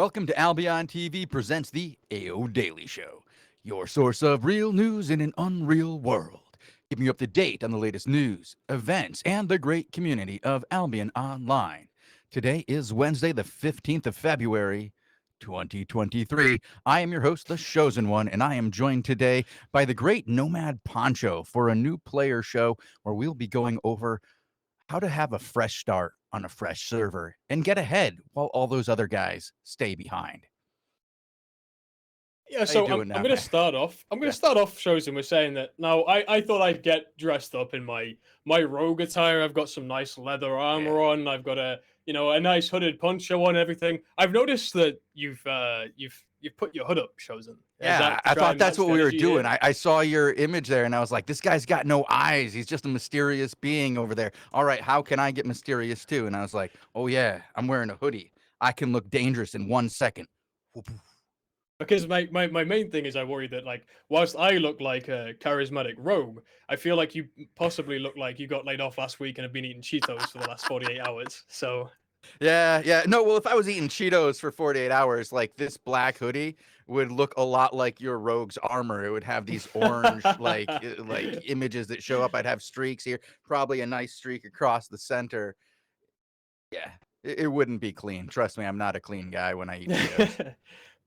Welcome to Albion TV presents the AO Daily Show, your source of real news in an unreal world, keeping you up to date on the latest news, events, and the great community of Albion Online. Today is Wednesday, the 15th of February, 2023. I am your host, the Shozen One, and I am joined today by the great NomadPoncho for a new player show where we'll be going over how to have a fresh start on a fresh server and get ahead while all those other guys stay behind. Yeah, How you so doing I'm now, gonna man? start off. I'm gonna Yeah. start off, Shows, we're saying that now. I thought I'd get dressed up in my rogue attire. I've got some nice leather Yeah. armor on. I've got a nice hooded poncho on. Everything. I've noticed that you've put your hood up, Chosen. Is Yeah, that to I try thought and that's match what the we were energy doing. here? I saw your image there and I was like, this guy's got no eyes. He's just a mysterious being over there. All right, how can I get mysterious too? And I was like, oh, yeah, I'm wearing a hoodie. I can look dangerous in 1 second. Because my main thing is I worry that like whilst I look like a charismatic rogue, I feel like you possibly look like you got laid off last week and have been eating Cheetos for the last 48 hours. So Yeah, yeah. No, well, if I was eating Cheetos for 48 hours, like this black hoodie would look a lot like your rogue's armor. It would have these orange like images that show up. I'd have streaks here, probably a nice streak across the center. Yeah, it wouldn't be clean. Trust me, I'm not a clean guy when I eat Cheetos.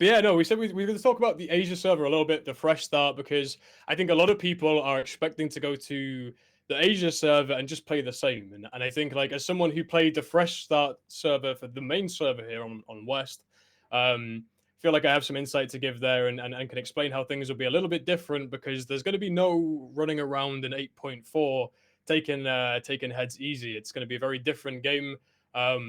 But yeah, no, we said we're going to talk about the Asia server a little bit, the fresh start, because I think a lot of people are expecting to go to the Asia server and just play the same. And I think, like, as someone who played the fresh start server for the main server here on West, feel like I have some insight to give there and can explain how things will be a little bit different because there's going to be no running around in 8.4 taking heads easy. It's going to be a very different game.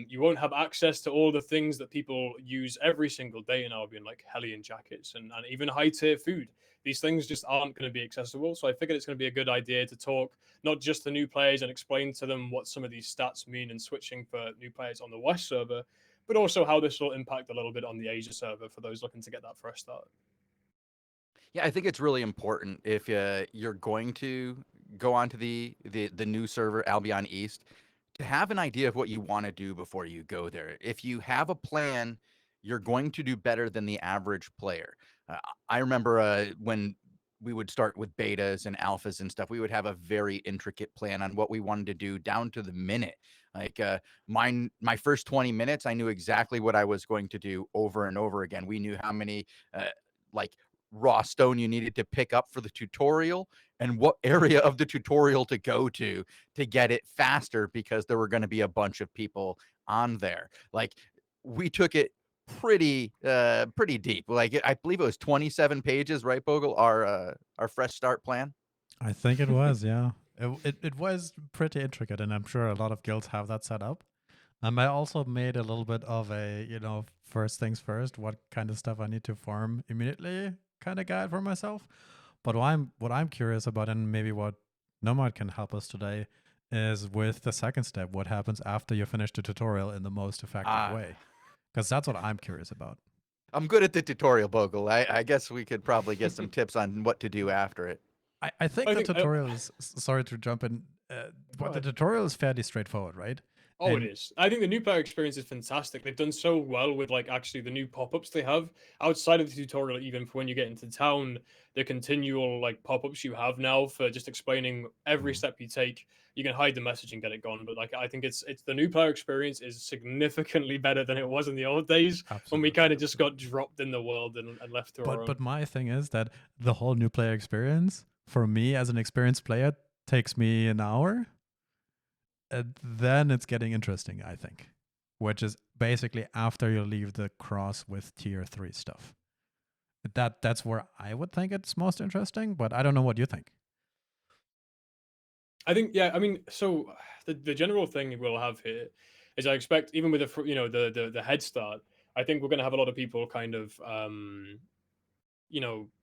You won't have access to all the things that people use every single day in Albion, like Hellion jackets and even high tier food. These things just aren't going to be accessible. So I figured it's going to be a good idea to talk not just to new players and explain to them what some of these stats mean and switching for new players on the West server, but also how this will impact a little bit on the Asia server for those looking to get that fresh start. Yeah, I think it's really important if you're going to go onto the new server Albion East to have an idea of what you want to do before you go there. If you have a plan, you're going to do better than the average player. Uh, I remember when we would start with betas and alphas and stuff, we would have a very intricate plan on what we wanted to do down to the minute. Like my first 20 minutes, I knew exactly what I was going to do over and over again. We knew how many like raw stone you needed to pick up for the tutorial and what area of the tutorial to go to get it faster because there were going to be a bunch of people on there. Like we took it pretty deep. Like I believe it was 27 pages, right, Bogul? Our fresh start plan. I think it was, yeah. It was pretty intricate, and I'm sure a lot of guilds have that set up. I also made a little bit of a, first things first, what kind of stuff I need to farm immediately kind of guide for myself. But what I'm curious about, and maybe what Nomad can help us today, is with the second step, what happens after you finish the tutorial in the most effective way? Because that's what I'm curious about. I'm good at the tutorial, Bogle. I guess we could probably get some tips on what to do after it. I think I the think tutorial is, sorry to jump in, Go but the ahead. tutorial is fairly straightforward, right? Oh, it And is. I think the new player experience is fantastic. They've done so well with like actually the new pop-ups they have outside of the tutorial, even for when you get into town, the continual like pop-ups you have now for just explaining every Mhm. step you take. You can hide the message and get it gone. But like I think it's the new player experience is significantly better than it was in the old days when we Absolutely. kind of just got dropped in the world and left to our But own. my thing is that the whole new player experience for me as an experienced player takes me an hour, and then it's getting interesting, I think, which is basically after you leave the cross with tier 3 stuff. That's where I would think it's most interesting, but I don't know what you think. I think, yeah. I mean, so the general thing we'll have here is I expect even with the head start, I think we're going to have a lot of people kind of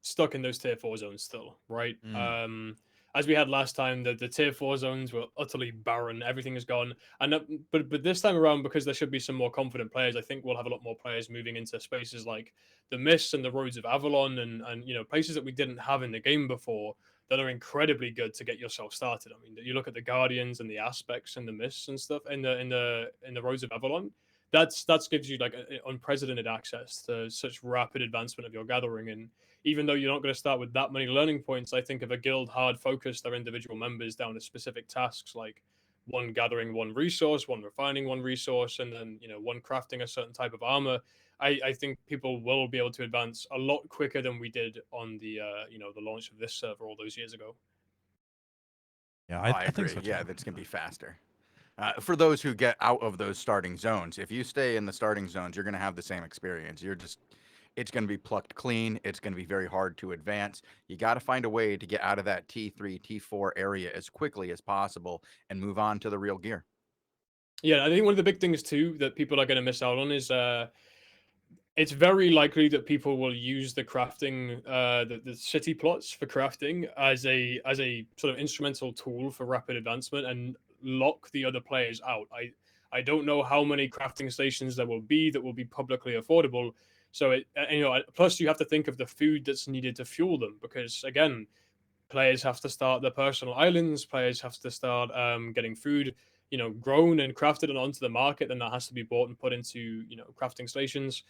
stuck in those tier four zones still, right? Mm. As we had last time, the tier four zones were utterly barren. Everything is gone, and but this time around, because there should be some more confident players, I think we'll have a lot more players moving into spaces like the Mists and the Roads of Avalon, and places that we didn't have in the game before that are incredibly good to get yourself started. I mean, you look at the Guardians and the Aspects and the Mists and stuff in the Roads of Avalon. that gives you like unprecedented access to such rapid advancement of your gathering. And even though you're not going to start with that many learning points, I think if a guild hard focused their individual members down to specific tasks like one gathering one resource, one refining one resource, and then one crafting a certain type of armor, I think people will be able to advance a lot quicker than we did on the the launch of this server all those years ago. Yeah, I I think agree. so too. Yeah, that's gonna be faster. For those who get out of those starting zones, if you stay in the starting zones, you're gonna have the same experience. It's gonna be plucked clean. It's gonna be very hard to advance. You got to find a way to get out of that T3, T4 area as quickly as possible and move on to the real gear. Yeah, I think one of the big things too that people are going to miss out on is it's very likely that people will use the crafting, the city plots for crafting as a sort of instrumental tool for rapid advancement and lock the other players out. I don't know how many crafting stations there will be that will be publicly affordable. So plus you have to think of the food that's needed to fuel them, because again, players have to start their personal islands. Players have to start getting food, grown and crafted and onto the market. Then that has to be bought and put into crafting stations.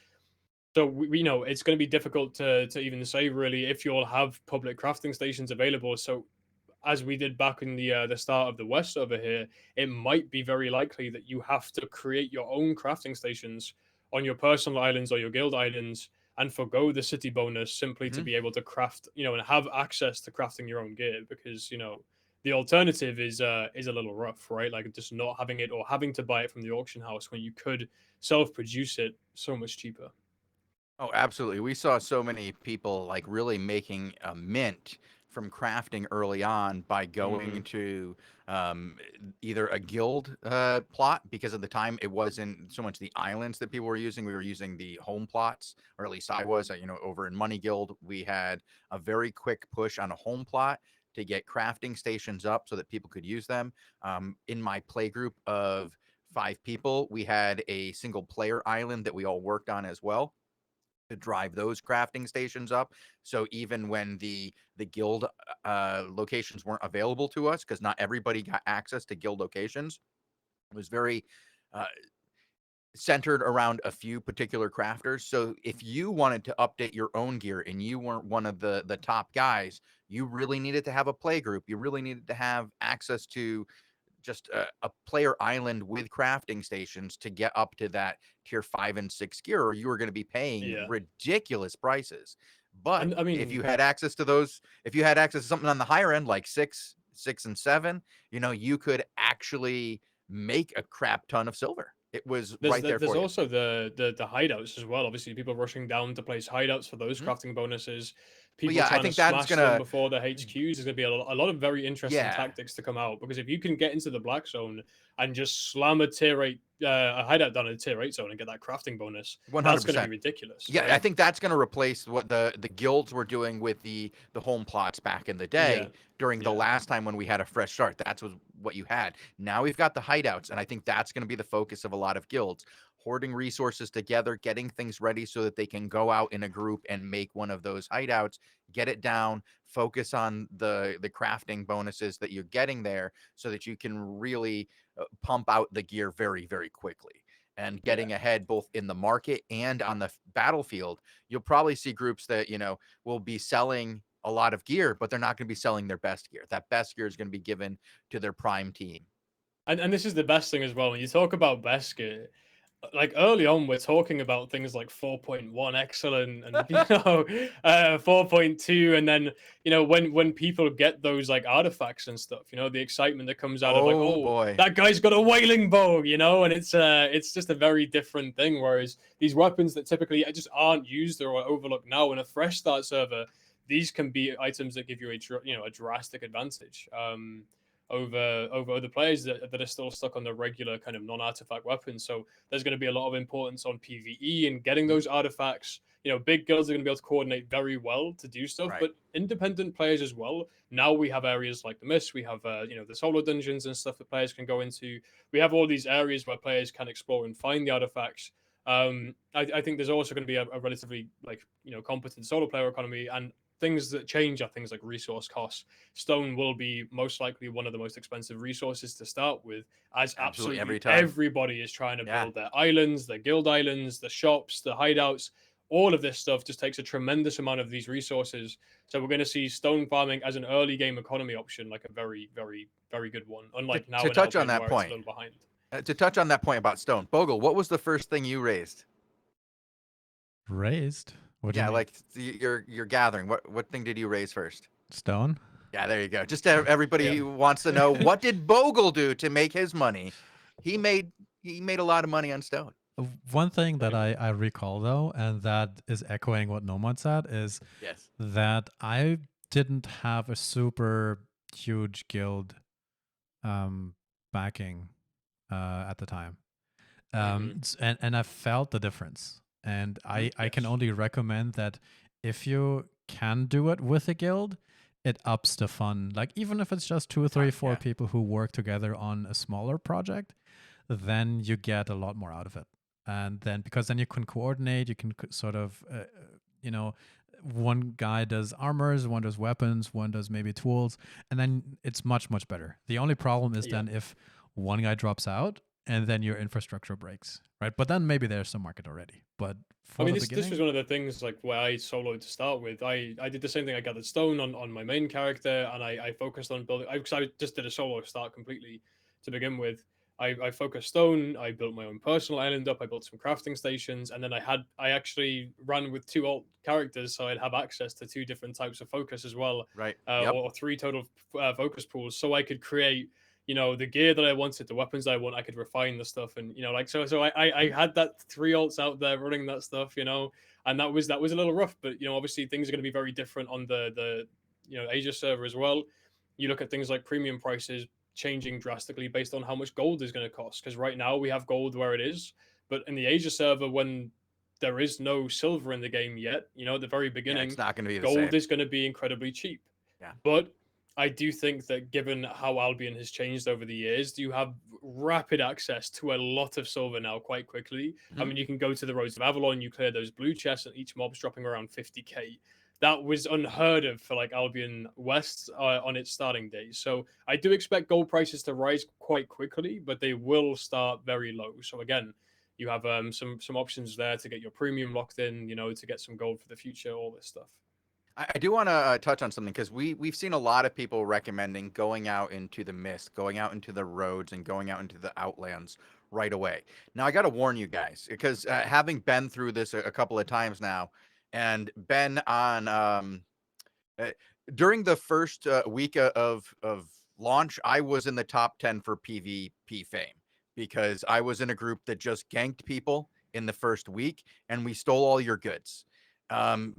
So we know it's going to be difficult to even say really if you'll have public crafting stations available. So as we did back in the start of the West over here, it might be very likely that you have to create your own crafting stations on your personal islands or your guild islands and forgo the city bonus simply to Hmm. be able to craft, and have access to crafting your own gear, because the alternative is a little rough, right? Like just not having it or having to buy it from the auction house when you could self-produce it so much cheaper. Oh, absolutely. We saw so many people like really making a mint from crafting early on by going Mm, to um, either a guild plot, because at the time it wasn't so much the islands that people were using. We were using the home plots, or at least I was. Over in Money Guild, we had a very quick push on a home plot to get crafting stations up so that people could use them. In my play group of 5 people, we had a single player island that we all worked on as well to drive those crafting stations up. So even when the guild locations weren't available to us, because not everybody got access to guild locations, it was very uh, centered around a few particular crafters. So if you wanted to update your own gear and you weren't one of the top guys, you really needed to have a play group. You really needed to have access to just a player island with crafting stations to get up to that tier 5 and 6 gear, or you were going to be paying yeah, ridiculous prices. But and I if you mean, had access to those, if you had access to something on the higher end, like 6, 6, and 7, you could actually make a crap ton of silver. It was right there there's for you. also the hideouts as well. Obviously, people rushing down to place hideouts for those Mhm. crafting bonuses. But People yeah, I trying to think that's smash them gonna, before the HQs. There's going to be a lot of very interesting yeah, tactics to come out, because if you can get into the black zone and just slam a tier 8 a hideout down in a tier 8 zone and get that crafting bonus, that's going to be 100%. ridiculous, Yeah, I right? think that's going to replace what the guilds were doing with the home plots back in the Yeah, day during the yeah. last time when we had a fresh start. That's what you had. Now we've got the hideouts, and I think that's going to be the focus of a lot of guilds. Hoarding resources together, getting things ready so that they can go out in a group and make one of those hideouts, get it down, focus on the crafting bonuses that you're getting there so that you can really pump out the gear very, very quickly and Yeah. getting ahead both in the market and on the battlefield. You'll probably see groups that, will be selling a lot of gear, but they're not going to be selling their best gear. That best gear is going to be given to their prime team. And this is the best thing as well. When you talk about best gear, like early on, we're talking about things like 4.1 excellent and 4.2, and then when people get those like artifacts and stuff, the excitement that comes out of like, Oh oh, boy. that guy's got a whaling bow, and it's just a very different thing. Whereas these weapons that typically just aren't used or are overlooked now in a fresh start server, these can be items that give you a drastic advantage. Over other players that are still stuck on the regular kind of non-artifact weapons. So there's going to be a lot of importance on PvE and getting Mhm. those artifacts. Big guilds are going to be able to coordinate very well to do stuff, Right. but independent players as well. Now we have areas like the Mist, we have the solo dungeons and stuff that players can go into. We have all these areas where players can explore and find the artifacts. I think there's also going to be a relatively competent solo player economy, and things that change are things like resource costs. Stone will be most likely one of the most expensive resources to start with, as Absolutely, every absolutely time. everybody is trying to Yeah. build their islands, their guild islands, the shops, the hideouts. All of this stuff just takes a tremendous amount of these resources. So we're going to see stone farming as an early game economy option, like a very, very, very good one. Unlike now To in touch on Albion, that where it's a point, little behind. to touch on that point about stone, Bogul, what was the first thing you raised? Raised? What do you Yeah, mean? like you're gathering. What thing did you raise first? Stone? Yeah, there you go. Just everybody Yeah. who wants to know, what did Bogul do to make his money? He made a lot of money on stone. One thing that Same. I recall though, and that is echoing what Nomad said, is Yes. that I didn't have a super huge guild backing at the time. And I felt the difference. And I can Yes. only recommend that if you can do it with a guild, it ups the fun. Like even if it's just 2 or 3, 4 Yeah. people who work together on a smaller project, then you get a lot more out of it. And then because then you can coordinate, you can sort of, you know, one guy does armors, one does weapons, one does maybe tools, and then it's much, much better. The only problem is Yeah. then if one guy drops out and then your infrastructure breaks, right? But then maybe there's some market already. But for I mean, the this beginning, was one of the things like where I soloed to start with. I did the same thing. I gathered stone on my main character, and I focused on building. Because I just did a solo start completely to begin with. I focused stone. I built my own personal island up. I built some crafting stations, and then I actually ran with 2 alt characters, so I'd have access to 2 different types of focus as well, Right. Yep. or 3 total focus pools, so I could create the gear that I wanted, the weapons I want. I could refine the stuff, and like so I had that 3 alts out there running that stuff, and that was a little rough, but obviously things are going to be very different on the Asia server as well. You look at things like premium prices changing drastically based on how much gold is going to cost, because right now we have gold where it is, but in the Asia server, when there is no silver in the game yet, at the very Yeah, beginning, it's not going to be the gold same. is going to be incredibly cheap. Yeah. But I do think that given how Albion has changed over the years, you have rapid access to a lot of silver now quite quickly. I mean, you can go to the Roads of Avalon, you clear those blue chests, and each mob's dropping around 50k. That was unheard of for like Albion West on its starting days. So I do expect gold prices to rise quite quickly, but they will start very low. So again, you have some options there to get your premium locked in, to get some gold for the future, all this stuff. I do want to touch on something, because we've seen a lot of people recommending going out into the mist, going out into the roads, and going out into the outlands right away. Now, I got to warn you guys, because having been through this a couple of times now, and been on uh, during the first week of launch, I was in the top 10 for PvP fame, because I was in a group that just ganked people in the first week, and we stole all your goods.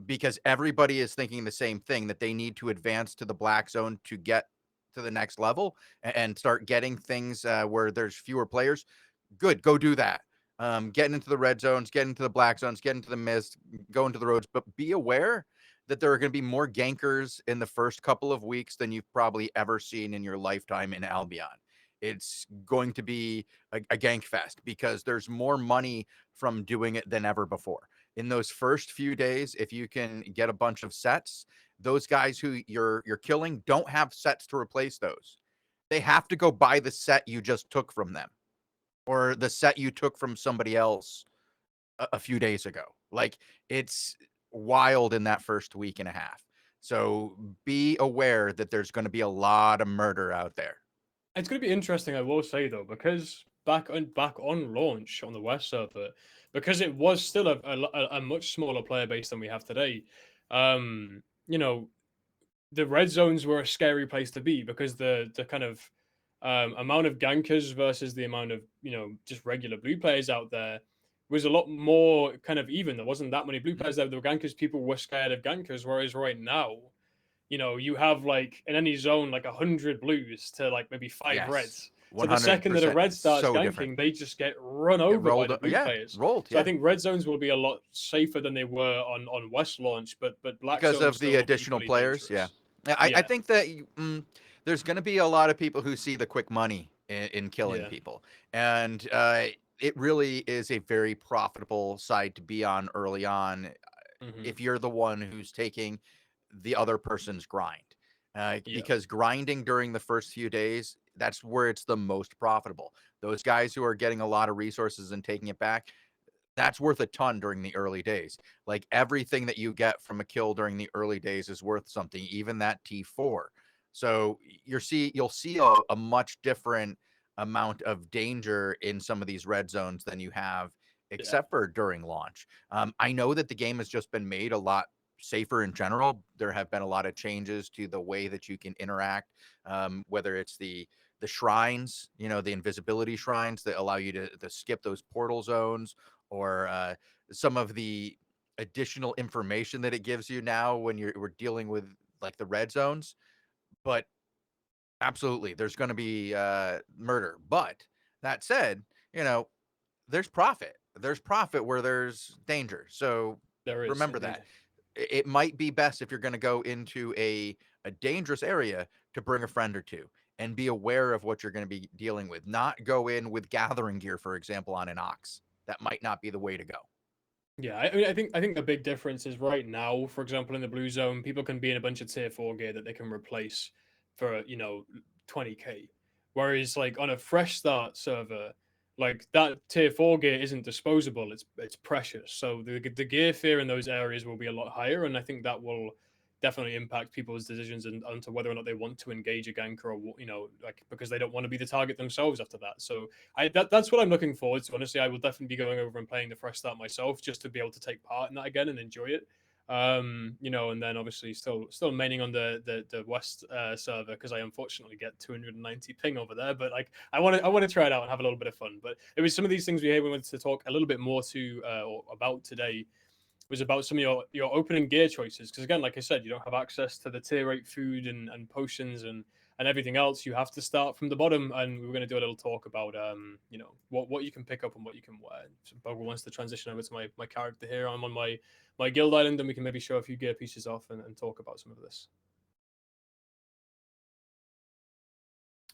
Because everybody is thinking the same thing, that they need to advance to the black zone to get to the next level and start getting things where there's fewer players. Good, go do that. Getting into the red zones, get into the black zones, get into the mist, go into the roads, but be aware that there are going to be more gankers in the first couple of weeks than you've probably ever seen in your lifetime in Albion. It's going to be a gank fest, because there's more money from doing it than ever before. In those first few days, if you can get a bunch of sets, those guys who you're killing don't have sets to replace those. They have to go buy the set you just took from them, or the set you took from somebody else a few days ago. Like, it's wild in that first week and a half. So be aware that there's going to be a lot of murder out there. It's going to be interesting, I will say though, because back on launch on the West server, because it was still a much smaller player base than we have today. Um, you know, the red zones were a scary place to be, because the kind of amount of gankers versus the amount of just regular blue players out there was a lot more kind of even. There wasn't that many blue players there. There were gankers. People were scared of gankers, whereas right now, you have like in any zone like 100 blues to like maybe 5 Yes, reds. So the 100%. second that a red It's starts so ganking, different. they just get run Get over by rolled the up. blue Yeah, players. rolled. So I Yeah, think red zones will be a lot safer than they were on West launch, but black because zones of the still will be additional equally players. Yeah, dangerous. I Yeah, think that there's going to be a lot of people who see the quick money in killing yeah. people, and it really is a very profitable side to be on early on, Hmm. if you're the one who's taking the other person's grind. Yeah. Because grinding during the first few days, that's where it's the most profitable. Those guys who are getting a lot of resources and taking it back, that's worth a ton during the early days. Like everything that you get from a kill during the early days is worth something, even that T4. So you'll see a much different amount of danger in some of these red zones than you have except for during launch. I know that the game has just been made a lot safer in general. There have been a lot of changes to the way that you can interact, whether it's the shrines, the invisibility shrines that allow you to skip those portal zones, or some of the additional information that it gives you now when we're dealing with like the red zones. But absolutely, there's going to be murder. But that said, there's profit. There's profit where there's danger. So There is, remember indeed. that. It might be best if you're going to go into a dangerous area to bring a friend or two and be aware of what you're going to be dealing with. Not go in with gathering gear, for example, on an ox. That might not be the way to go. Yeah, I mean, I think the big difference is right now, for example, in the blue zone, people can be in a bunch of tier 4 gear that they can replace for 20k, whereas like on a fresh start server, like that tier 4 gear isn't disposable; it's precious. So the gear fear in those areas will be a lot higher, and I think that will definitely impact people's decisions and onto whether or not they want to engage a ganker, or like because they don't want to be the target themselves after that. So that's what I'm looking forward to. Honestly, I will definitely be going over and playing the fresh start myself just to be able to take part in that again and enjoy it. And then obviously still maining on the West server because I unfortunately get 290 ping over there. But like I want to try it out and have a little bit of fun. But it was some of these things we wanted to talk a little bit more to or about today. Was about some of your opening gear choices because again, like I said, you don't have access to the tier 8 food and potions and everything else. You have to start from the bottom, and we were going to do a little talk about what you can pick up and what you can wear. So Bogul wants to transition over to my character here. I'm on my guild island, and we can maybe show a few gear pieces off and talk about some of this.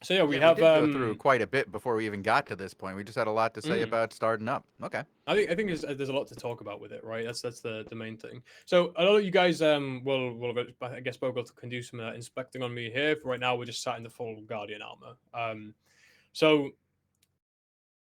So yeah, we did go have through quite a bit before we even got to this point. We just had a lot to say about starting up. Okay. I think there's a lot to talk about with it, right? That's the main thing. So a lot of you guys will I guess Bogul can do some inspecting on me here. For right now, we're just sat in the full Guardian armor. So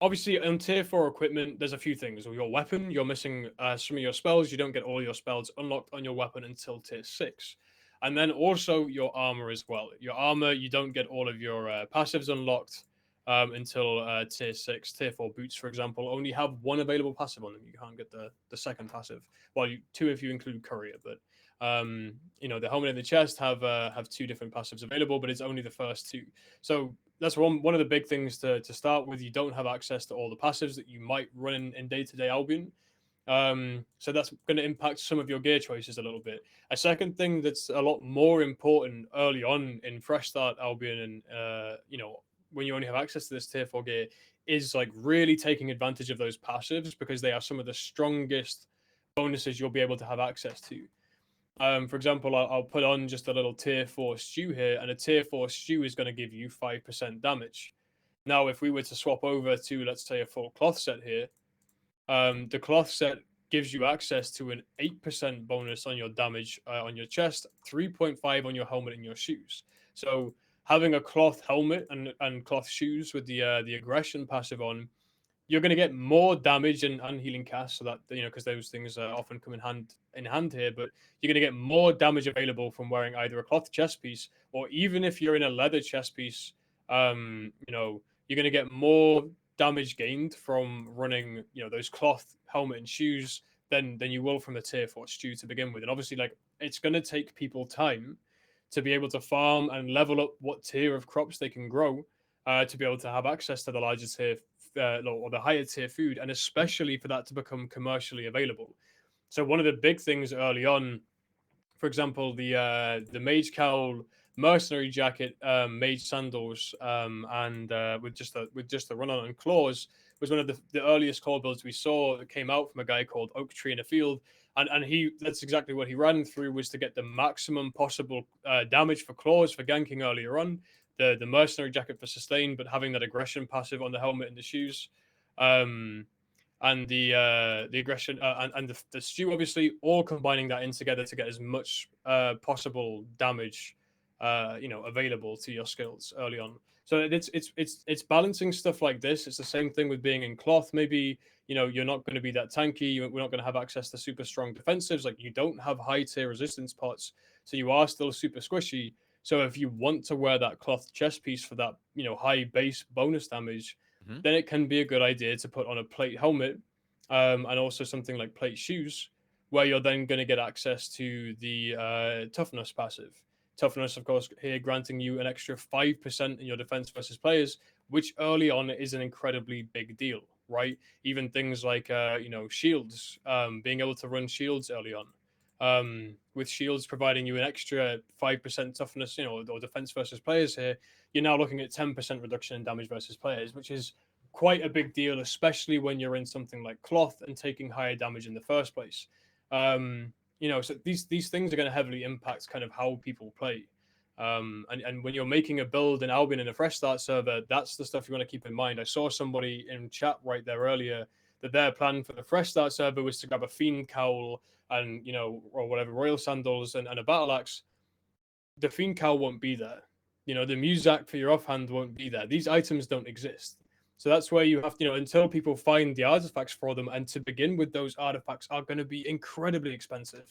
obviously on tier 4 equipment, there's a few things. Your weapon, you're missing some of your spells. You don't get all your spells unlocked on your weapon until tier 6. And then also your armor as well. Your armor, you don't get all of your passives unlocked until tier 6. Tier 4 boots, for example, only have one available passive on them. You can't get the second passive. Well, two if you include courier, but the helmet and the chest have two different passives available, but it's only the first two. So that's one of the big things to start with. You don't have access to all the passives that you might run in day-to-day Albion. So that's going to impact some of your gear choices a little bit. A second thing that's a lot more important early on in Fresh Start Albion, and when you only have access to this tier 4 gear, is like really taking advantage of those passives because they are some of the strongest bonuses you'll be able to have access to. For example, I'll put on just a little tier 4 stew here, and a tier 4 stew is going to give you 5% damage. Now, if we were to swap over to, let's say, a full cloth set here, the cloth set gives you access to an 8% bonus on your damage on your chest, 3.5 on your helmet and your shoes. So having a cloth helmet and cloth shoes with the aggression passive on, you're going to get more damage and healing cast, so that because those things often come in hand here. But you're going to get more damage available from wearing either a cloth chest piece, or even if you're in a leather chest piece, you're going to get more damage gained from running those cloth helmet and shoes than you will from the tier 4 stew to begin with. And obviously, like, it's going to take people time to be able to farm and level up what tier of crops they can grow to be able to have access to the larger tier or the higher tier food, and especially for that to become commercially available. So one of the big things early on, for example, the mage cowl, mercenary jacket, mage sandals, and with just the run on and claws was one of the earliest core builds we saw that came out from a guy called Oak Tree in a Field, and that's exactly what he ran through, was to get the maximum possible damage for claws for ganking earlier on, the mercenary jacket for sustain, but having that aggression passive on the helmet and the shoes. and the aggression and the stew, obviously, all combining that in together to get as much possible damage available to your skills early on. So it's balancing stuff like this. It's the same thing with being in cloth. Maybe you're not going to be that tanky. We're not going to have access to super strong defensives. Like, you don't have high tier resistance pots, so you are still super squishy. So if you want to wear that cloth chest piece for that high base bonus damage, Mhm. then it can be a good idea to put on a plate helmet, and also something like plate shoes, where you're then going to get access to the toughness passive. Toughness, of course, here granting you an extra 5% in your defense versus players, which early on is an incredibly big deal, right? Even things like shields, being able to run shields early on, with shields providing you an extra 5% toughness, or defense versus players here, you're now looking at 10% reduction in damage versus players, which is quite a big deal, especially when you're in something like cloth and taking higher damage in the first place. So these things are going to heavily impact kind of how people play. And when you're making a build in Albion in a fresh start server, that's the stuff you want to keep in mind. I saw somebody in chat right there earlier that their plan for the fresh start server was to grab a fiend cowl and or whatever, royal sandals and a battle axe. The fiend cowl won't be there. The muzak for your offhand won't be there. These items don't exist. So that's where you have to, until people find the artifacts for them, and to begin with, those artifacts are going to be incredibly expensive.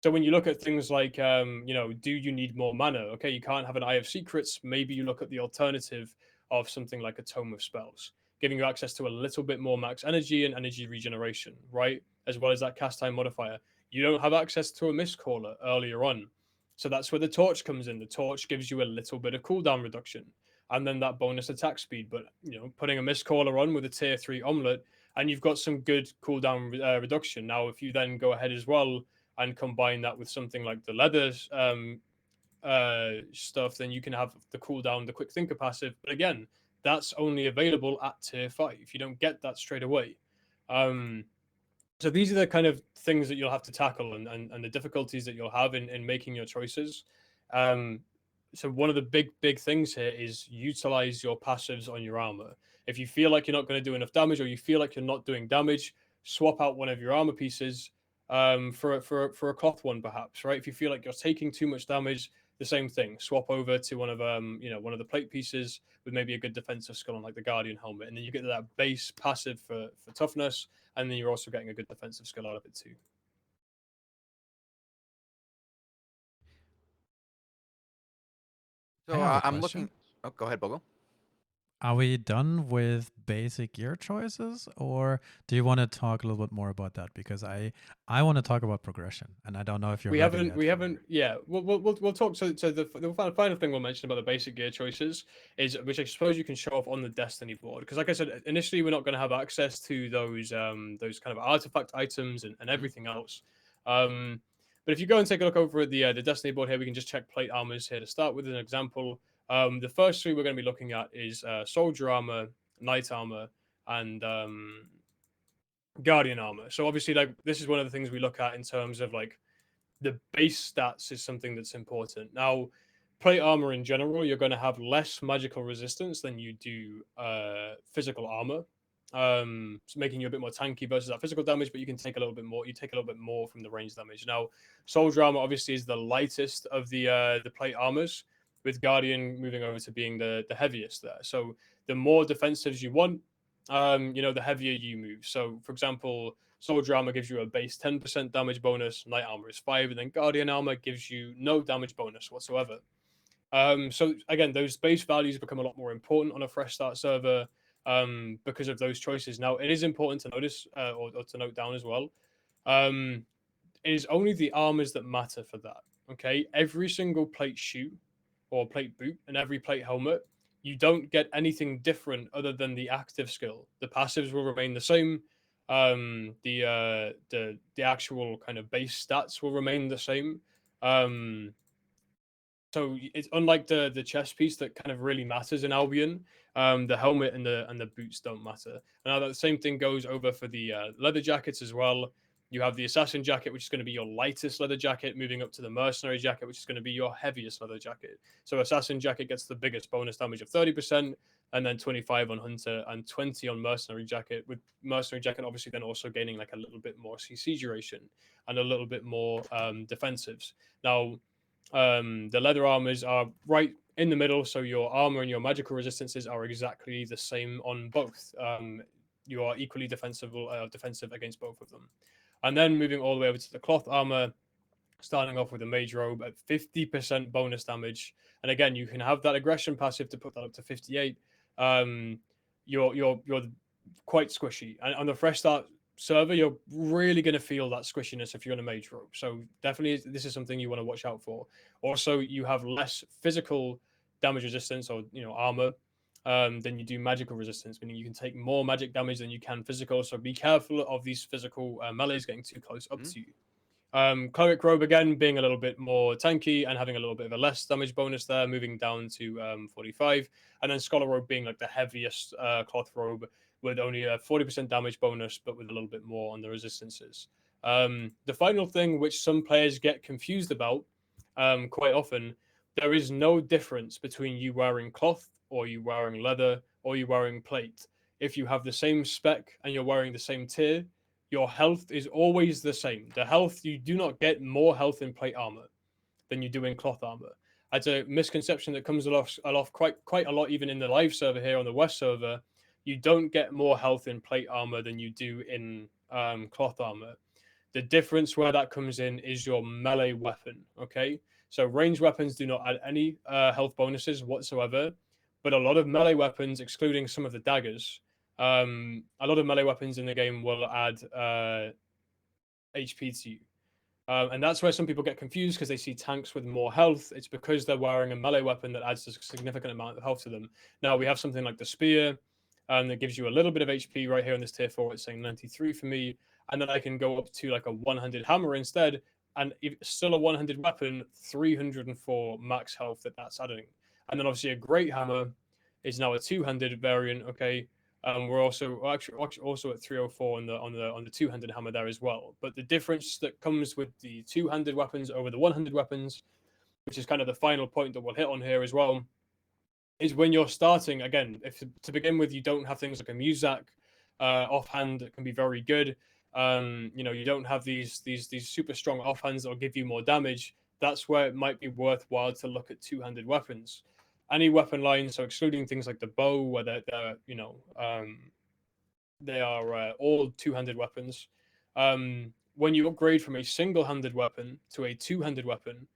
So when you look at things like, do you need more mana? Okay, you can't have an Eye of Secrets. Maybe you look at the alternative of something like a Tome of Spells, giving you access to a little bit more max energy and energy regeneration, right? As well as that cast time modifier. You don't have access to a Mistcaller earlier on. So that's where the Torch comes in. The Torch gives you a little bit of cooldown reduction and then that bonus attack speed. But, putting a Mistcaller on with a tier 3 omelet, and you've got some good cooldown reduction. Now, if you then go ahead as well and combine that with something like the leather stuff, then you can have the cooldown, the quick thinker passive. But again, that's only available at tier 5. You don't get that straight away. So these are the kind of things that you'll have to tackle, and the difficulties that you'll have in making your choices. So one of the big things here is utilize your passives on your armor. If you feel like you're not going to do enough damage, or you feel like you're not doing damage, swap out one of your armor pieces for a cloth one, perhaps. Right? If you feel like you're taking too much damage, the same thing. Swap over to one of one of the plate pieces with maybe a good defensive skill on, like the Guardian helmet, and then you get that base passive for toughness, and then you're also getting a good defensive skill out of it too. I So have a I'm question. looking. Oh, go ahead, Bogul. Are we done with basic gear choices, or do you want to talk a little bit more about that? Because I want to talk about progression, and I don't know if you're We ready haven't. yet We for- haven't. Yeah, we'll talk. So the final thing we'll mention about the basic gear choices is, which I suppose you can show off on the Destiny board, because like I said initially, we're not going to have access to those kind of artifact items and everything else. But if you go and take a look over at the Destiny board here, we can just check plate armors here to start with an example. The first three we're going to be looking at is soldier armor, knight armor, and guardian armor. So obviously, like, this is one of the things we look at in terms of like the base stats is something that's important. Now, plate armor in general, you're going to have less magical resistance than you do physical armor, so making you a bit more tanky versus that physical damage. But you can take a little bit more. You take a little bit more from the range damage. Now, soldier armor obviously is the lightest of the plate armors, with Guardian moving over to being the heaviest there. So the more defensives you want, the heavier you move. So, for example, soldier armor gives you a base 10% damage bonus, knight armor is 5, and then guardian armor gives you no damage bonus whatsoever. So again, those base values become a lot more important on a fresh start server because of those choices. Now, it is important to notice or to note down as well. It is only the armors that matter for that. Okay, every single plate shoe or plate boot and every plate helmet, you don't get anything different other than the active skill. The passives will remain the same. The actual kind of base stats will remain the same. So it's unlike the chest piece that kind of really matters in Albion. The helmet and the boots don't matter. Now that same thing goes over for the leather jackets as well. You have the assassin jacket, which is going to be your lightest leather jacket, moving up to the mercenary jacket, which is going to be your heaviest leather jacket. So assassin jacket gets the biggest bonus damage of 30%. and then 25 on hunter and 20 on mercenary jacket, with mercenary jacket obviously then also gaining like a little bit more CC duration and a little bit more defensives. Now the leather armors are right in the middle, so your armor and your magical resistances are exactly the same on both. You are equally defensive against both of them. And then moving all the way over to the cloth armor, starting off with a mage robe at 50% bonus damage. And again, you can have that aggression passive to put that up to 58. You're quite squishy. And on the fresh start server, you're really going to feel that squishiness if you're in a mage robe. So definitely this is something you want to watch out for. Also, you have less physical damage resistance or armor than you do magical resistance, meaning you can take more magic damage than you can physical. So be careful of these physical melees getting too close up to you. Cleric robe again being a little bit more tanky and having a little bit of a less damage bonus there, moving down to 45, and then scholar robe being like the heaviest cloth robe with only a 40% damage bonus, but with a little bit more on the resistances. The final thing which some players get confused about quite often, there is no difference between you wearing cloth or you wearing leather or you wearing plate. If you have the same spec and you're wearing the same tier, your health is always the same. The health, you do not get more health in plate armor than you do in cloth armor. That's a misconception that comes off quite a lot, even in the live server here on the West server. You don't get more health in plate armor than you do in cloth armor. The difference where that comes in is your melee weapon. Okay, so ranged weapons do not add any health bonuses whatsoever, but a lot of melee weapons, excluding some of the daggers, a lot of melee weapons in the game will add HP to you. And that's where some people get confused because they see tanks with more health. It's because they're wearing a melee weapon that adds a significant amount of health to them. Now, we have something like the spear that gives you a little bit of HP right here in this tier 4. It's saying 93 for me. And then I can go up to like a 100 hammer instead. And still a 100 weapon, 304 max health that's adding. And then obviously a great hammer is now a 200 variant, okay? We're also actually also at 304 on the two-handed hammer there as well. But the difference that comes with the two-handed weapons over the one-handed weapons, which is kind of the final point that we'll hit on here as well, is when you're starting again. If to begin with you don't have things like a Muzak offhand that can be very good. You don't have these super strong offhands that will give you more damage. That's where it might be worthwhile to look at two-handed weapons. Any weapon line, so excluding things like the bow, where they are all two-handed weapons. When you upgrade from a single-handed weapon to a two-handed weapon,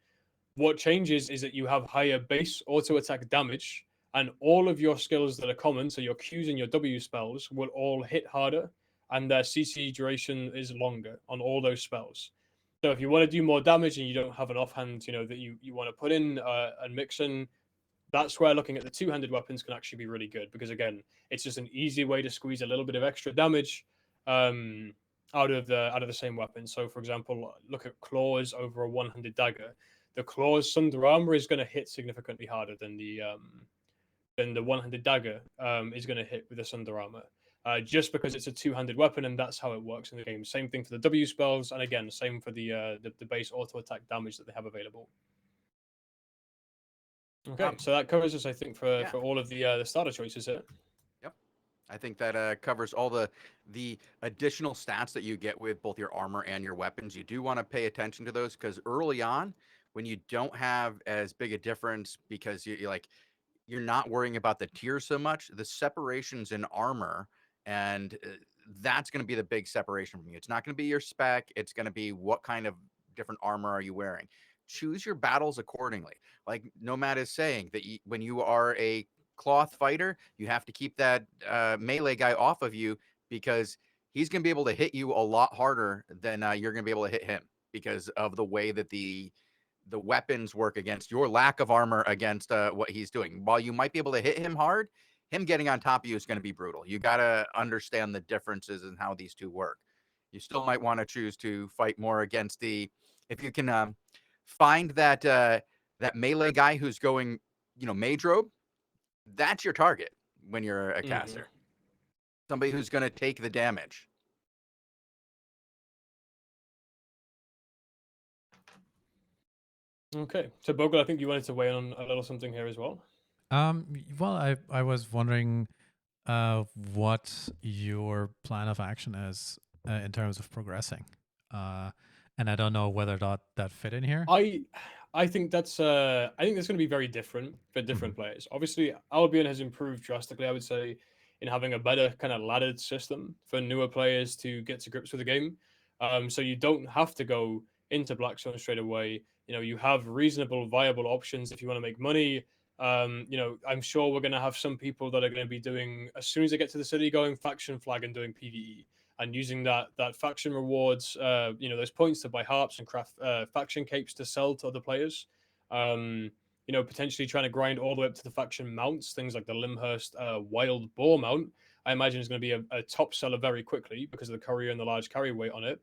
what changes is that you have higher base auto attack damage, and all of your skills that are common, so your Qs and your W spells, will all hit harder, and their CC duration is longer on all those spells. So if you want to do more damage and you don't have an offhand, that you want to put in and mix in, that's where looking at the two-handed weapons can actually be really good, because again, it's just an easy way to squeeze a little bit of extra damage out of the same weapon. So for example, look at claws over a one-handed dagger. The claws Sunder armor is going to hit significantly harder than the one-handed dagger is going to hit with the Sunder armor. Just because it's a two-handed weapon, and that's how it works in the game. Same thing for the W spells, and again, same for the base auto attack damage that they have available. Okay, so that covers us, I think, for all of the starter choices here. Yep, I think that covers all the additional stats that you get with both your armor and your weapons. You do want to pay attention to those, because early on, when you don't have as big a difference, because you're not worrying about the tiers so much, the separations in armor, and that's going to be the big separation from you. It's not going to be your spec. It's going to be what kind of different armor are you wearing. Choose your battles accordingly. Like Nomad is saying, that when you are a cloth fighter, you have to keep that melee guy off of you, because he's going to be able to hit you a lot harder than you're going to be able to hit him, because of the way that the weapons work against your lack of armor against what he's doing. While you might be able to hit him hard, him getting on top of you is going to be brutal. You got to understand the differences in how these two work. You still might want to choose to fight more against if you can find that melee guy who's going, mage robe. That's your target when you're a caster. Somebody who's going to take the damage. Okay, so Bogul, I think you wanted to weigh in on a little something here as well. Well, I was wondering what your plan of action is in terms of progressing. Uh, and I don't know whether that fit in here. I think that's going to be very different for different players. Obviously, Albion has improved drastically, I would say, in having a better kind of laddered system for newer players to get to grips with the game. So you don't have to go into Blackstone straight away. You know, you have reasonable, viable options if you want to make money. You know, I'm sure we're going to have some people that are going to be doing, as soon as they get to the city, going faction flag and doing PvE and using that faction rewards, you know, those points to buy harps and craft faction capes to sell to other players. You know, potentially trying to grind all the way up to the faction mounts, things like the Limhurst Wild Boar mount. I imagine is going to be a top seller very quickly because of the courier and the large carry weight on it.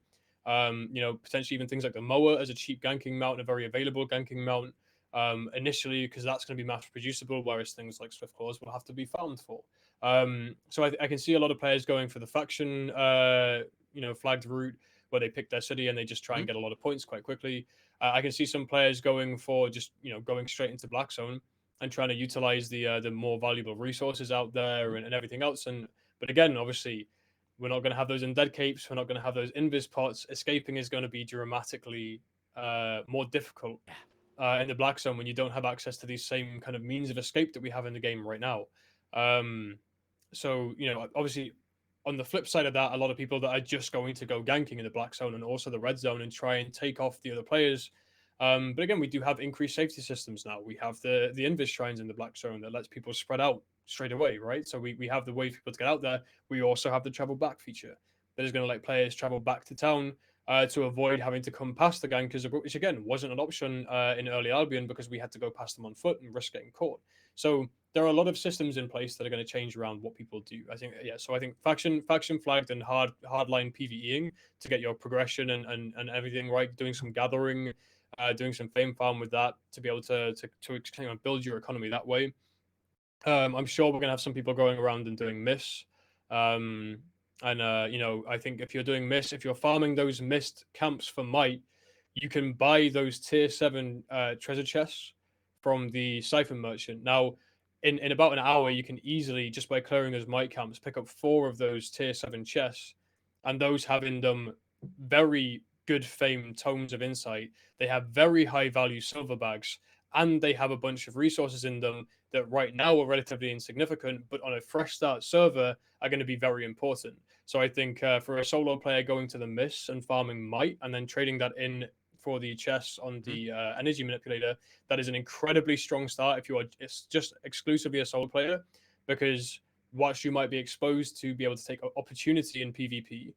You know, potentially even things like the Mower as a cheap ganking mount, a very available ganking mount initially, because that's going to be mass producible, whereas things like Swift Claws will have to be farmed for. So I can see a lot of players going for the faction, you know, flagged route where they pick their city and they just try and get a lot of points quite quickly. I can see some players going for just, you know, going straight into Black Zone and trying to utilize the more valuable resources out there and everything else. And but again, obviously, we're not going to have those undead capes. We're not going to have those invis pots. Escaping is going to be dramatically more difficult in the Black Zone when you don't have access to these same kind of means of escape that we have in the game right now. So, you know, obviously, on the flip side of that, a lot of people that are just going to go ganking in the Black Zone and also the Red Zone and try and take off the other players. But again, we do have increased safety systems now. We have the Invis shrines in the Black Zone that lets people spread out straight away, right? So we have the way for people to get out there. We also have the travel back feature that is going to let players travel back to town to avoid having to come past the gankers, which again wasn't an option in early Albion because we had to go past them on foot and risk getting caught. So there are a lot of systems in place that are going to change around what people do. I think, yeah. So I think faction flagged and hardline PVEing to get your progression and everything right. Doing some gathering, doing some fame farm with that to be able to kind of build your economy that way. I'm sure we're going to have some people going around and doing myths. You know, I think if you're doing myths, if you're farming those mist camps for might, you can buy those tier 7 treasure chests from the Siphon Merchant. Now, in about an hour, you can easily, just by clearing those might camps, pick up 4 of those tier 7 chests, and those have in them very good fame tomes of insight. They have very high value silver bags, and they have a bunch of resources in them that right now are relatively insignificant, but on a fresh start server are going to be very important. So I think for a solo player going to the mists and farming might and then trading that in for the chests on the energy manipulator, that is an incredibly strong start if you are just exclusively a solo player, because whilst you might be exposed to be able to take opportunity in PvP,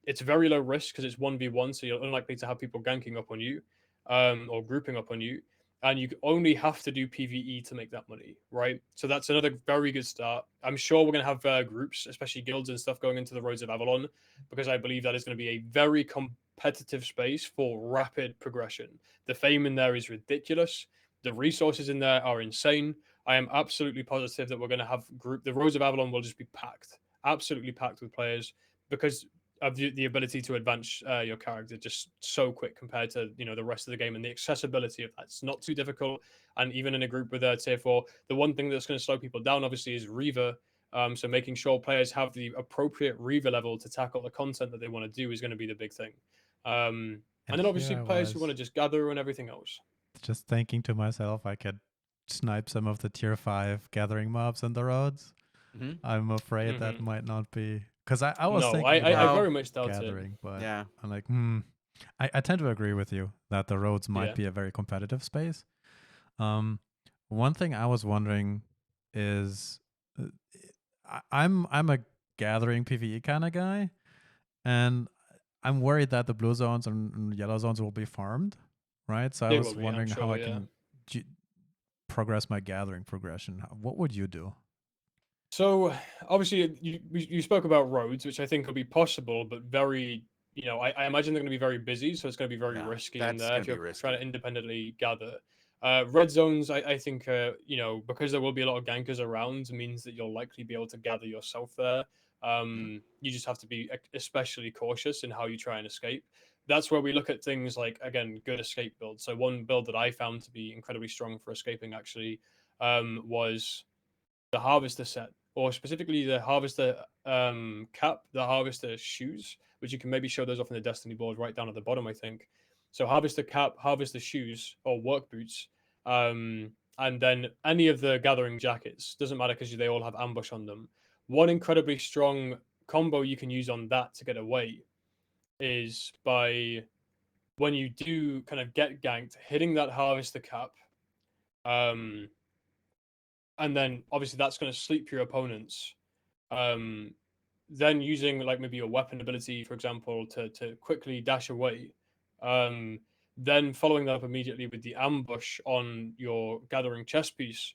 it's very low risk because it's 1v1, so you're unlikely to have people ganking up on you or grouping up on you, and you only have to do PVE to make that money, right? So that's another very good start. I'm sure we're going to have groups, especially guilds and stuff, going into the Roads of Avalon, because I believe that is going to be a very competitive space for rapid progression. The fame in there is ridiculous. The resources in there are insane. I am absolutely positive that we're going to have the Roads of Avalon will just be packed, absolutely packed with players, because of the ability to advance your character just so quick compared to, you know, the rest of the game, and the accessibility of that. It's not too difficult, and even in a group with tier 4, the one thing that's going to slow people down obviously is Reaver. So making sure players have the appropriate Reaver level to tackle the content that they want to do is going to be the big thing. And And then here obviously I players who want was to just gather and everything else. just thinking to myself, I could snipe some of the tier 5 gathering mobs in the roads. I'm afraid that might not be, because I was No, thinking I about very much doubt it. gathering, but Yeah. I'm like, I tend to agree with you that the roads might Yeah. be a very competitive space. One thing I was wondering is, I'm a gathering PvE kind of guy, and I'm worried that the blue zones and yellow zones will be farmed, right? So I They was will be, I'm wondering how sure, I yeah. can progress my gathering progression. What would you do? So obviously you spoke about roads, which I think will be possible, but very, you know, I imagine they're going to be very busy, so it's going to be very Yeah, risky in that's there gonna if be you're trying risky. to independently gather. Red zones, I think, you know, because there will be a lot of gankers around, means that you'll likely be able to gather yourself there. You just have to be especially cautious in how you try and escape. That's where we look at things like, again, good escape builds. So one build that I found to be incredibly strong for escaping actually was the Harvester set, or specifically the Harvester cap, the Harvester shoes, which you can maybe show those off in the Destiny board right down at the bottom, I think. So Harvester cap, Harvester shoes, or work boots, and then any of the Gathering jackets. Doesn't matter because they all have ambush on them. One incredibly strong combo you can use on that to get away is by, when you do kind of get ganked, hitting that Harvester cap, and then obviously that's going to sleep your opponents. Then using like maybe a weapon ability, for example, to quickly dash away. Then following that up immediately with the ambush on your Gathering chest piece,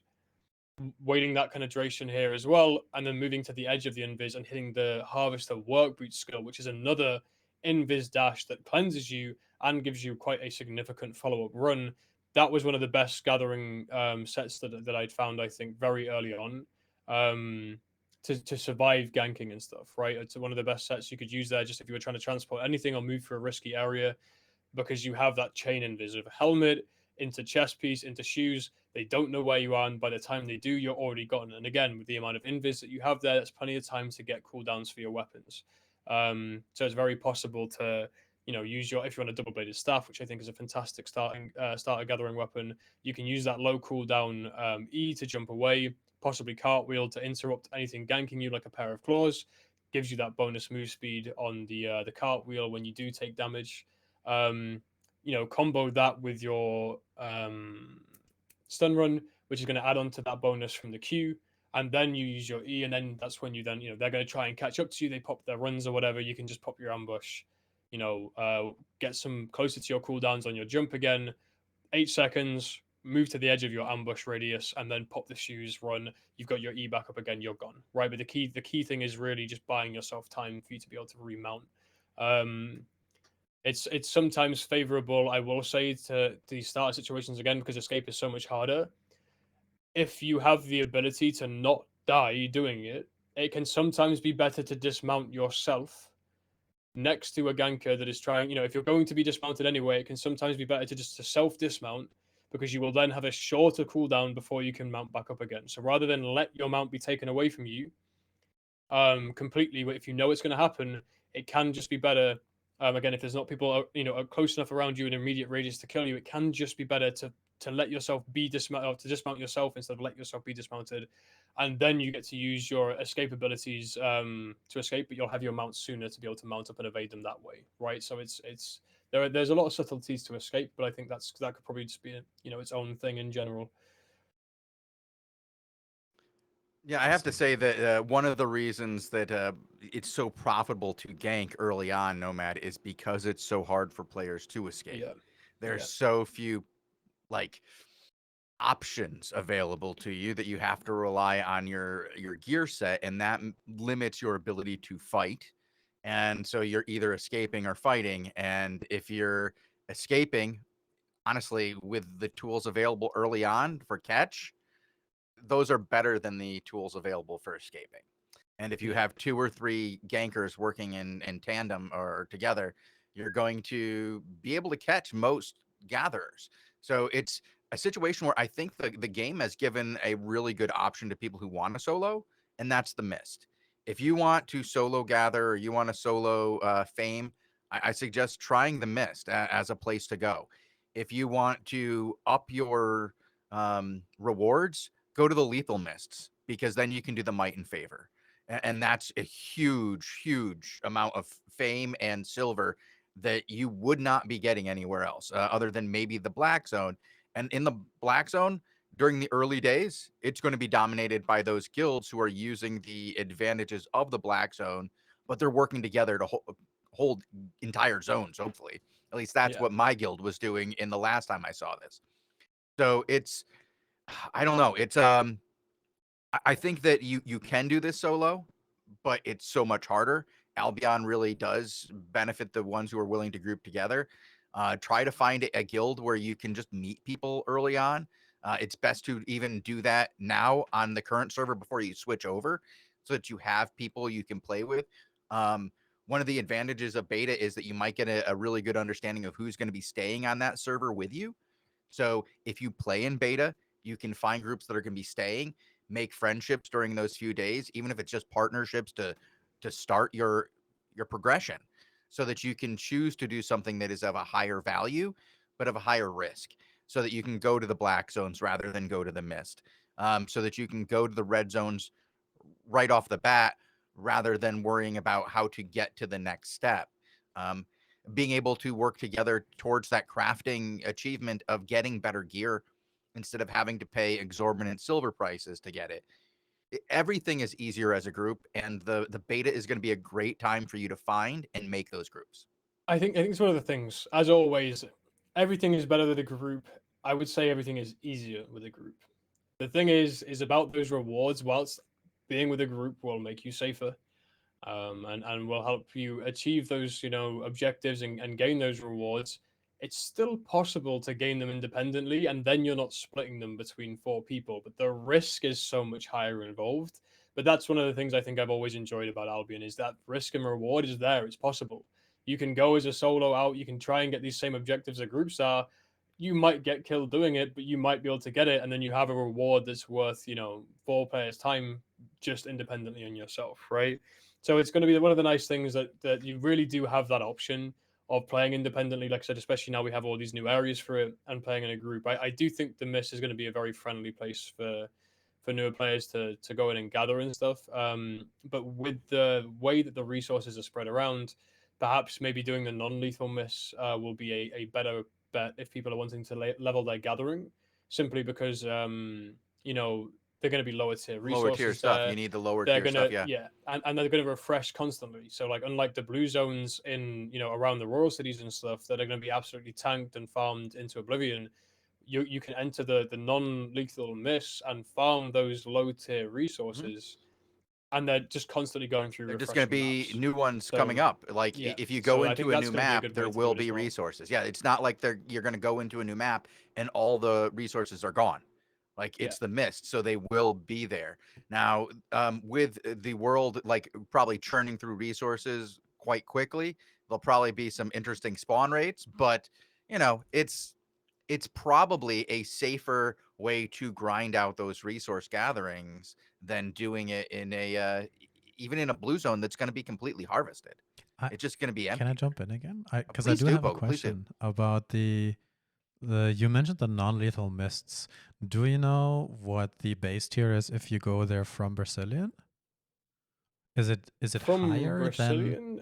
waiting that kind of duration here as well, and then moving to the edge of the invis and hitting the Harvester work boot skill, which is another invis dash that cleanses you and gives you quite a significant follow-up run. That was one of the best Gathering sets that I'd found, I think, very early on, to survive ganking and stuff, right? It's one of the best sets you could use there, just if you were trying to transport anything or move through a risky area, because you have that chain invis of helmet into chest piece into shoes. They don't know where you are, and by the time they do, you're already gone. And again, with the amount of invis that you have there, that's plenty of time to get cooldowns for your weapons. So it's very possible to, use your, if you want a double-bladed staff, which I think is a fantastic starter Gathering weapon. You can use that low cooldown E to jump away, possibly cartwheel to interrupt anything ganking you, like a pair of claws. Gives you that bonus move speed on the cartwheel when you do take damage. Combo that with your stun run, which is going to add on to that bonus from the Q, and then you use your E, and then that's when you then, they're going to try and catch up to you. They pop their runs or whatever. You can just pop your ambush, get some closer to your cooldowns on your jump again. 8 seconds, move to the edge of your ambush radius, and then pop the shoes, run. You've got your E back up again. You're gone, right? But the key thing is really just buying yourself time for you to be able to remount. It's sometimes favorable, I will say, to the starter situations again, because escape is so much harder. If you have the ability to not die doing it, it can sometimes be better to dismount yourself next to a ganker that is trying. If you're going to be dismounted anyway, it can sometimes be better to just to self-dismount, because you will then have a shorter cooldown before you can mount back up again. So rather than let your mount be taken away from you completely, if you know it's going to happen, it can just be better. Again, if there's not people, close enough around you in immediate radius to kill you, it can just be better to let yourself be dismounted, or to dismount yourself instead of let yourself be dismounted, and then you get to use your escape abilities to escape, but you'll have your mount sooner to be able to mount up and evade them that way, right? So there's a lot of subtleties to escape, but I think that could probably just be its own thing in general. Yeah, I have to say that one of the reasons that it's so profitable to gank early on, Nomad, is because it's so hard for players to escape. Yeah. There's so few options available to you that you have to rely on your gear set, and that limits your ability to fight. And so you're either escaping or fighting. And if you're escaping, honestly, with the tools available early on for catch, those are better than the tools available for escaping. And if you have 2 or 3 gankers working in tandem or together, you're going to be able to catch most gatherers. So it's a situation where I think the game has given a really good option to people who want to solo, and that's the Mist. If you want to solo gather, or you want to solo fame, I suggest trying the Mist as a place to go. If you want to up your rewards, go to the lethal mists, because then you can do the might and favor. And that's a huge amount of fame and silver that you would not be getting anywhere else, other than maybe the black zone. And in the black zone, during the early days, it's going to be dominated by those guilds who are using the advantages of the black zone, but they're working together to hold entire zones, hopefully. At least that's what my guild was doing in the last time I saw this. So I don't know. I think that you can do this solo, but it's so much harder. Albion really does benefit the ones who are willing to group together. Try to find a guild where you can just meet people early on. It's best to even do that now on the current server before you switch over, so that you have people you can play with. One of the advantages of beta is that you might get a really good understanding of who's going to be staying on that server with you. So if you play in beta, You can find groups that are going to be staying, make friendships during those few days, even if it's just partnerships to start your progression, so that you can choose to do something that is of a higher value but of a higher risk, so that you can go to the black zones rather than go to the mist, so that you can go to the red zones right off the bat rather than worrying about how to get to the next step. Um, Being able to work together towards that crafting achievement of getting better gear instead of having to pay exorbitant silver prices to get it. Everything is easier as a group, and the beta is going to be a great time for you to find and make those groups. I think it's one of the things. As always, everything is better with a group. I would say everything is easier with a group. The thing is about those rewards. Whilst being with a group will make you safer, and will help you achieve those objectives and gain those rewards. It's still possible to gain them independently, and then you're not splitting them between four people. But the risk is so much higher involved. But that's one of the things I think I've always enjoyed about Albion is that risk and reward is there. It's possible. You can go as a solo out. You can try and get these same objectives that groups are. You might get killed doing it, but you might be able to get it, and then you have a reward that's worth four players' time just independently on yourself, right? So it's going to be one of the nice things that you really do have that option of playing independently. Like I said, especially now we have all these new areas for it and playing in a group. I do think the Mist is going to be a very friendly place for newer players to go in and gather and stuff. But with the way that the resources are spread around, perhaps maybe doing the non-lethal Mists will be a better bet if people are wanting to level their gathering, simply because you know they're going to be lower tier Lower tier resources stuff. there. You need the lower They're tier gonna stuff. Yeah. and they're gonna refresh constantly. So like unlike the blue zones in around the rural cities and stuff that are gonna be absolutely tanked and farmed into oblivion, you can enter the non-lethal mists and farm those low tier resources, and they're just constantly going through They're just going to refreshing be maps. new ones coming So up. Like yeah, if you go so I think into a that's new going to be a map, good there way to do will it as be well. resources. Yeah, it's not like you're going to go into a new map and all the resources are gone. Like Yeah. it's the mist, so they will be there. Now, with the world like probably churning through resources quite quickly, there'll probably be some interesting spawn rates, but it's probably a safer way to grind out those resource gatherings than doing it in a even in a blue zone that's going to be completely harvested. I, It's just going to be can I empty. jump in again? Because I Please do do, have a Bogul. Please do. question about the you mentioned the non-lethal mists. Do you know what the base tier is if you go there from Brazilian? Is it From higher than Brazilian,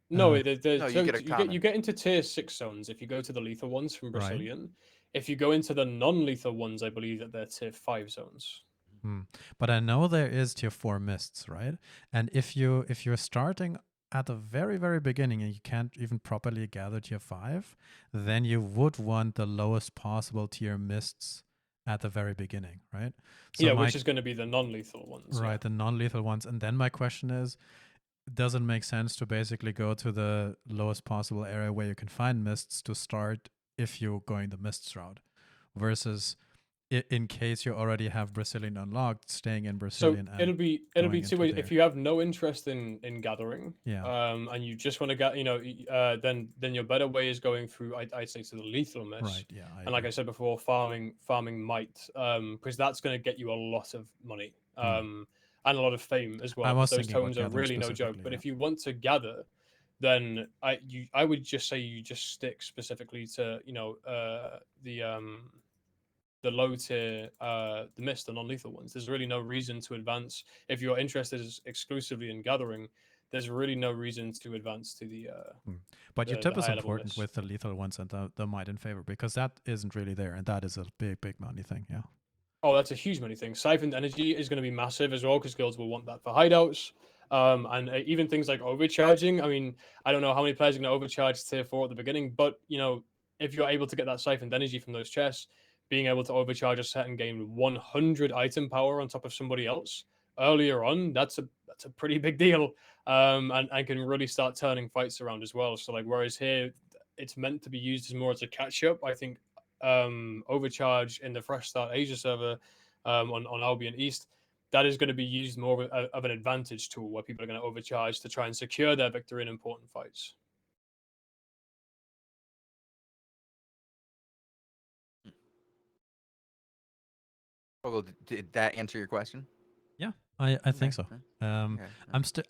no, No, you so get a you common. get into tier 6 zones if you go to the lethal ones from right? Brazilian. If you go into the non-lethal ones, I believe that they're tier 5 zones. Hmm. But I know there is tier 4 mists, right? And if you're starting at the very very beginning and you can't even properly gather tier 5, then you would want the lowest possible tier mists at the very beginning, right? So Yeah, my which is going to be the non-lethal ones. Yeah. right, the non-lethal ones. And then my question is, does it make sense to basically go to the lowest possible area where you can find mists to start if you're going the mists route versus in case you already have Brazilian unlocked, staying in So Brazilian and it'll be going two into ways. If there? you have no interest in gathering, Yeah. and you just want to get, then your better way is going through. I'd say to the lethal miss, Right. Yeah, I and like agree. I said before, farming might, because that's going to get you a lot of money, Hmm. and a lot of fame as I well. But was those thinking about tomes are gathering really no joke. specifically. But Yeah. if you want to gather, then I would just say you just stick specifically to the low tier, the mist, the non-lethal ones. There's really no reason to advance if you're interested exclusively in gathering. There's really no reason to advance to Hmm. But your the tip is higher level important mist. with the lethal ones and the might in favor because that isn't really there, and that is a big money thing. Yeah. Oh, that's a huge money thing. Siphoned energy is going to be massive as well because guilds will want that for hideouts. And even things like overcharging. I mean, I don't know how many players are going to overcharge tier 4 at the beginning, but if you're able to get that siphoned energy from those chests, being able to overcharge a set and gain 100 item power on top of somebody else earlier on, that's a pretty big deal. And can really start turning fights around as well. So like, whereas here it's meant to be used as more as a catch up, I think overcharge in the Fresh Start Asia server on Albion East, that is going to be used more of an advantage tool where people are going to overcharge to try and secure their victory in important fights. Well, did that answer your question? Yeah, I think so. Okay. Um, Okay.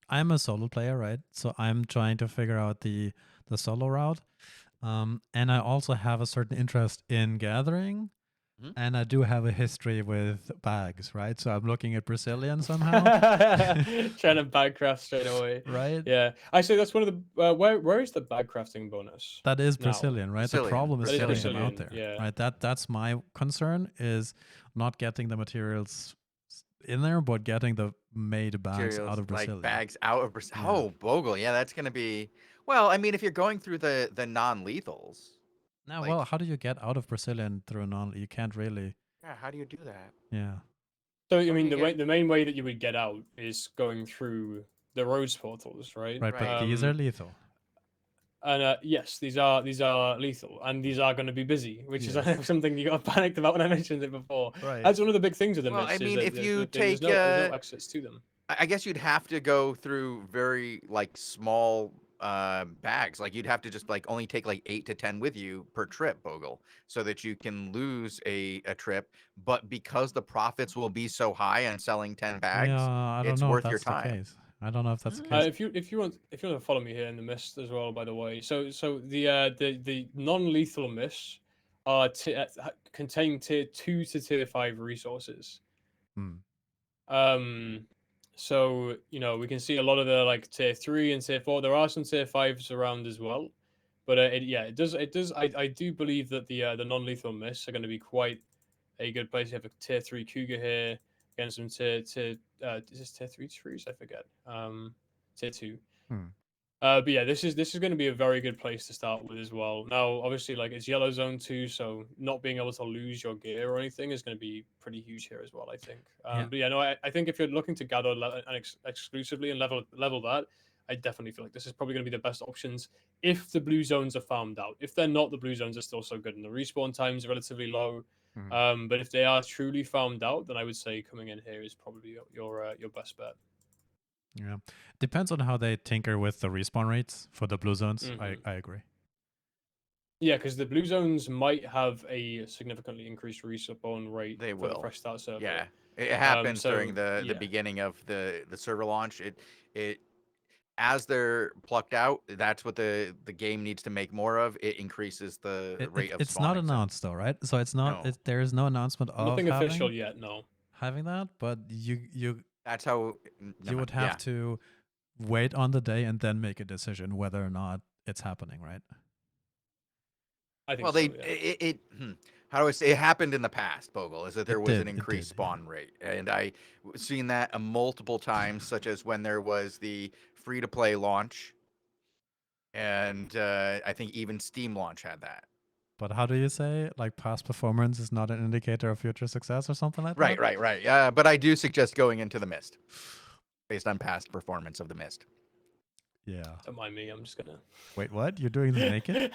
I'm a solo player, right? So I'm trying to figure out the solo route. And I also have a certain interest in gathering, Mhm. and I do have a history with bags, right? So I'm looking at Brazilian somehow, Trying to bag craft straight away. right? Yeah, actually, that's one of the where is the bag crafting bonus That is now? Brazilian, right? The problem is That is getting Brazilian. them out Brazilian. there, Yeah. right? That's my concern is not getting the materials in there, but getting the made bags out Materials of like Brazilian. bags out of Brazil. Yeah. Oh, Bogul. Yeah, that's gonna be. Well, I mean, if you're going through the non-lethals, Now, like, well, how do you get out of Brazilian through non? You can't really. yeah, how do you do that? Yeah. So I How do mean, you get the main way that you would get out is going through the roads portals, right? Right, but right? these are lethal. And yes, these are lethal, and these are going to be busy, which is Yes. something you got panicked about when I mentioned it before. Right. That's one of the big things with the Well, I mists is mean, that if you there's take, no access to them. I guess you'd have to go through very like small bags. Like you'd have to just like only take like 8 to 10 with you per trip, Bogle, so that you can lose a trip. But because the profits will be so high on selling 10 Yeah, bags, I don't it's know if worth your that's the time. case. I don't know if that's the case. If you want to follow me here in the mist as well, by the way. So the non-lethal mists are contain tier 2 to tier 5 resources. Hmm. So you know we can see a lot of the like tier 3 and tier 4. There are some tier 5s around as well, but it does. I do believe that the non-lethal mists are going to be quite a good place. You have a tier 3 cougar here against some tier is this tier 3 trees? I forget. Tier 2. Hmm. But yeah, this is going to be a very good place to start with as well. Now, obviously, like it's yellow zone too, so not being able to lose your gear or anything is going to be pretty huge here as well. I think. Yeah. But yeah, no, I think if you're looking to gather exclusively and level that, I definitely feel like this is probably going to be the best options if the blue zones are farmed out. If they're not, the blue zones are still so good, and the respawn times are relatively low. But if they are truly farmed out, then I would say coming in here is probably your best bet. Yeah. Depends on how they tinker with the respawn rates for the blue zones. Mhm. I agree. Yeah, because the blue zones might have a significantly increased respawn rate They for the will. fresh start server. Yeah, it happens So during the yeah, beginning of the server launch. It as they're plucked out, that's what the game needs to make more of. It increases the rate of It's not spawning. So, announced though, right? So it's not. no, There is no announcement of nothing official having yet. No. that, but that's how. you would have to wait on the day and then make a decision whether or not it's happening, right? I think Well, so. they Yeah. how do I say it happened in the past, Bogle, is that there It was did, an it increased did, yeah. spawn rate, and I seen that multiple times, such as when there was the free to play launch, and I think even Steam launch had that. But how do you say like past performance is not an indicator of future success or something like Right, that? right. But I do suggest going into the Mist, based on past performance of the Mist. Yeah. Don't mind me. I'm just gonna. Wait, what? You're doing the naked?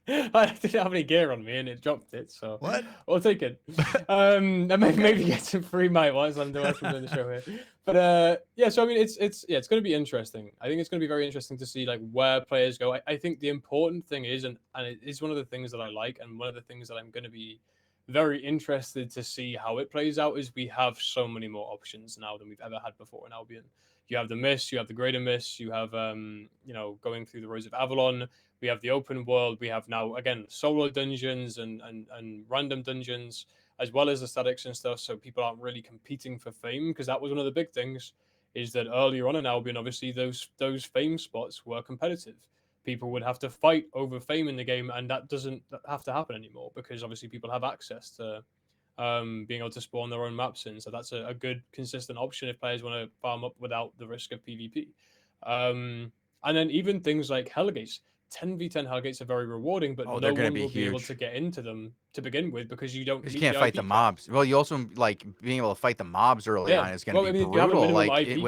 I didn't have any gear on me and it dropped it, so What? I'll take it. And maybe get some free might while I'm doing the show here. But yeah, so I mean, it's going to be interesting. I think it's going to be very interesting to see like where players go. I think the important thing is, and it is one of the things that I like, and one of the things that I'm going to be very interested to see how it plays out is we have so many more options now than we've ever had before in Albion. You have the Mist, you have the Greater Mist, you have going through the Roads of Avalon. We have the open world. We have now again solo dungeons and random dungeons, as well as the statics and stuff. So people aren't really competing for fame, because that was one of the big things. Is that earlier on in Albion, obviously those fame spots were competitive. People would have to fight over fame in the game, and that doesn't have to happen anymore, because obviously people have access to being able to spawn their own maps in. So that's a good consistent option if players want to farm up without the risk of PvP. And then even things like Hellgates. 10v10 Hellgates are very rewarding, but Oh, no they're gonna one be will be able huge. to get into them to begin with, because you don't Because meet you can't the fight IP the cap. mobs. Well, you also like being able to fight the mobs early Yeah. on is going Well, to I be mean, you have a brutal. minimum Like IP cap to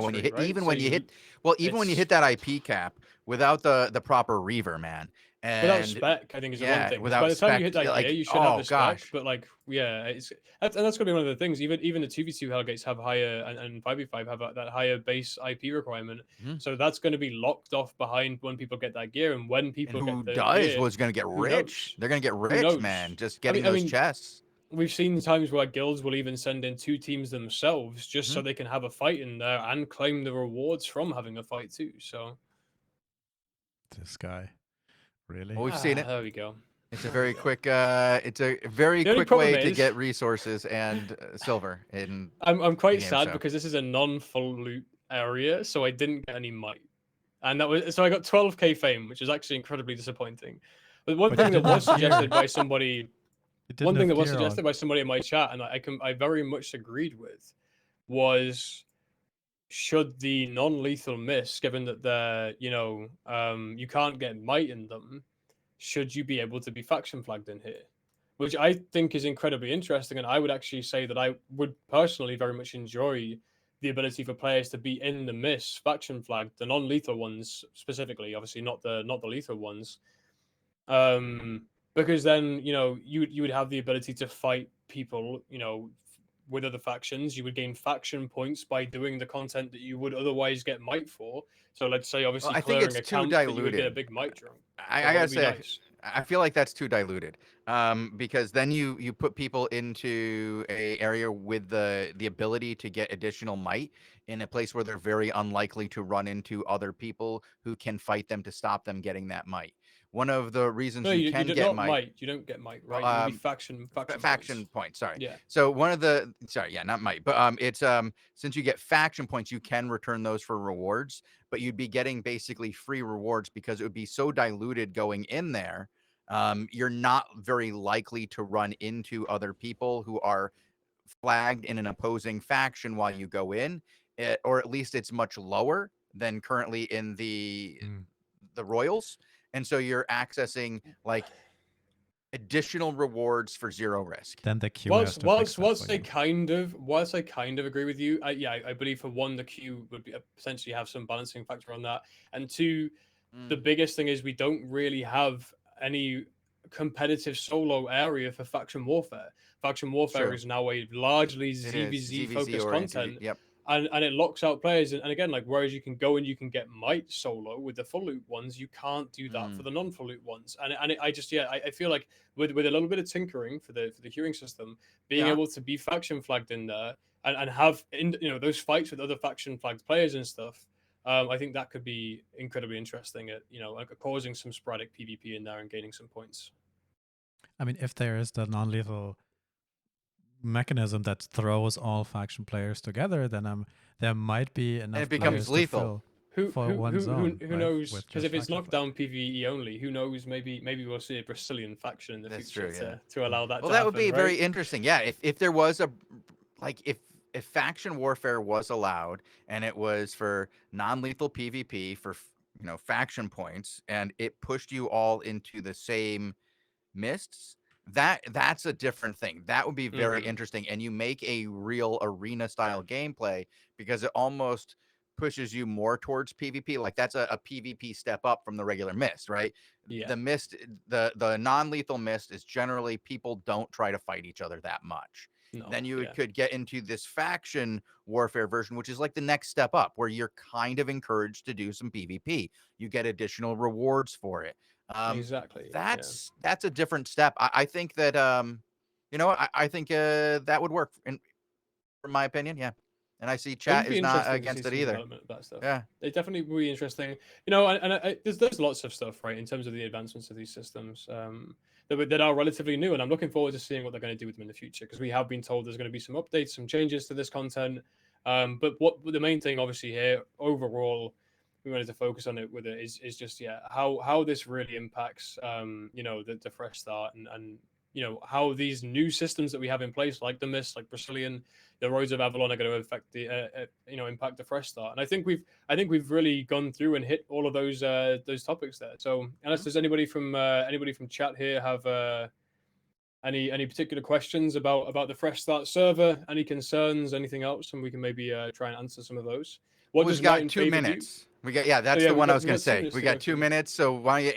when you entry, hit right? even So when you hit well even when you hit that IP cap without the proper Reaver, man, without and spec, I think is the one yeah, thing. 'Cause without by the time you spec, hit that like, gear, you should have oh the spec. gosh, But like, yeah, that's gonna be one of the things. Even the 2v2 Hellgates have higher, and 5v5 have that higher base IP requirement. Mhm. So that's going to be locked off behind when people get that gear, and when And people who get the does gear, was going to get who rich. knows? They're going to get Who rich, knows? man, just I getting mean, I those mean, chests. we've seen times where guilds will even send in 2 teams themselves just so they can have a fight in there and claim the rewards from having a fight too. So This guy, really? Well, we've seen it. there we go. It's a There we very go. quick. It's a very The only quick problem way to is- get resources and silver in. I'm quite game, sad so. because this is a non-full loot area, so I didn't get any might, and that was so I got 12k fame, which is actually incredibly disappointing. But one But thing you that was didn't have suggested gear. by somebody, It didn't one thing have that was gear on. suggested by somebody in my chat, and I very much agreed with, was should the non-lethal miss, given that they're you can't get might in them, should you be able to be faction flagged in here? Which I think is incredibly interesting, and I would actually say that I would personally very much enjoy the ability for players to be in the miss faction flagged, the non-lethal ones specifically, obviously not the lethal ones, because then you would have the ability to fight people with other factions. You would gain faction points by doing the content that you would otherwise get might for. So let's say obviously I think clearing it's a too camp that you would get a diluted. big might drum. I That gotta would be say, nice. I feel like that's too diluted. Because then you put people into a area with the ability to get additional might in a place where they're very unlikely to run into other people who can fight them to stop them getting that might. One of the reasons No, you you can do get not might. might. You don't get might, right? It would be faction Faction points. points. Sorry. Yeah. So one of the not might, but it's since you get faction points, you can return those for rewards, but you'd be getting basically free rewards because it would be so diluted going in there. You're not very likely to run into other people who are flagged in an opposing faction while you go in, or at least it's much lower than currently in the Royals, and so you're accessing like additional rewards for 0 risk. Then the queue has to fix that Whilst for I you. kind of agree with you, I believe for one the queue would be, potentially have some balancing factor on that, and two, the biggest thing is we don't really have any competitive solo area for faction warfare. Faction warfare True. is now a largely It is ZVZ ZVZ focused oriented. content. Yep. And it locks out players, and again, like, whereas you can go and you can get might solo with the full loot ones, you can't do that for the non-full loot ones. I feel like with a little bit of tinkering for the queuing system, being able to be faction flagged in there and have those fights with other faction flagged players and stuff, I think that could be incredibly interesting at like causing some sporadic PvP in there and gaining some points. I mean, if there is the non-lethal mechanism that throws all faction players together, then there might be enough it becomes players lethal. to fill for one zone. Who right, knows? with Because just if it's faction knockdown PvE only, who knows? Maybe we'll see a Brazilian faction in the That's future true, to allow that. Well, to that would happen, be right? very interesting. Yeah, if there was a if faction warfare was allowed and it was for non-lethal PvP for faction points and it pushed you all into the same mists, that's a different thing. That would be very interesting, and you make a real arena style gameplay because it almost pushes you more towards PvP. Like that's a PvP step up from the regular mist, right? Yeah. The mist, the non-lethal mist is generally people don't try to fight each other that much. No, Then you could get into this faction warfare version, which is like the next step up, where you're kind of encouraged to do some PvP. You get additional rewards for it. Exactly. That's a different step. I think that I think that would work in my opinion. Yeah, and I see It chat would be is not interesting to see against it some either. development of that stuff. Yeah, It definitely would be interesting. There's lots of stuff, right, in terms of the advancements of these systems that are relatively new, and I'm looking forward to seeing what they're going to do with them in the future, because we have been told there's going to be some updates, some changes to this content. But what the main thing, obviously, here overall, we wanted to focus on it with it is just how this really impacts the fresh start and how these new systems that we have in place, like the Mist, like Brazilian, the Roads of Avalon, are going to affect the impact the fresh start. And I think we've really gone through and hit all of those topics there. So unless there's anybody from chat here have any particular questions about the fresh start server, any concerns, anything else, and we can maybe try and answer some of those. What we've does Might got and 2 Favor minutes. do? We got that's yeah, the we've one I got- was we've going got to 2 say. minutes We to got go 2 through. minutes, so why don't you